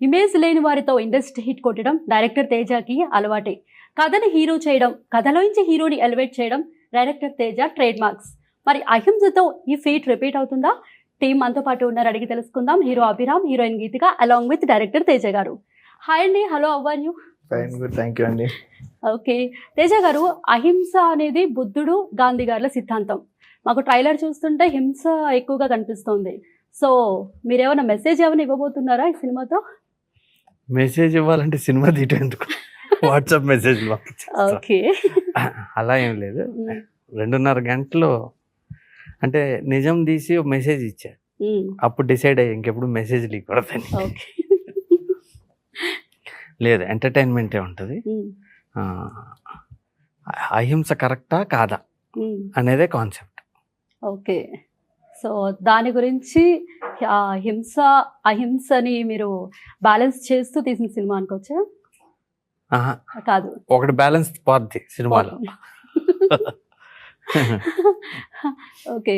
Image లేని వారితో industry hit కొట్టడం డైరెక్టర్ తేజకి అలవాటే. కథని హీరో చేయడం, కథలోంచి హీరోని ఎలివేట్ చేయడం డైరెక్టర్ తేజ ట్రేడ్ మార్క్స్. మరి అహింసతో ఈ ఫీట్ రిపీట్ అవుతుందా? టీం మనతో పాటు ఉన్నారు, అడిగి తెలుసుకుందాం. Hero Abhiram, heroine Geethika, along with director Teja గారు. హాయ్ అండి, hello, how are you? Fine, good, thank you అండి. ఓకే, తేజ గారు, అహింస అనేది బుద్ధుడు, గాంధీ గారుల సిద్ధాంతం. మాకు ట్రైలర్ చూస్తుంటే హింస ఎక్కువగా కనిపిస్తుంది. సో మీరేమైనా మెసేజ్ ఏమైనా ఇవ్వబోతున్నారా ఈ సినిమాతో? మెసేజ్ ఇవ్వాలంటే సినిమా తీయటం ఎందుకు, వాట్సాప్ మెసేజ్ ఓకే, అలా ఏం లేదు. 2.5 గంటలు అంటే నిజం తీసి ఒక మెసేజ్ ఇచ్చా, అప్పుడు డిసైడ్ అయ్యి ఇంకెప్పుడు మెసేజ్ ఇవ్వకూడదని. లేదు, ఎంటర్టైన్మెంటే ఉంటుంది. అహింస కరెక్టా కాదా అనేదే కాన్సెప్ట్. ఓకే, సో దాని గురించి హింస అహింసని మీరు బ్యాలెన్స్ చేస్తూ తీసిన సినిమా అనుకోవచ్చా? కాదు, ఒకటి బ్యాలెన్స్ పోద్ది సినిమాలో. ఓకే.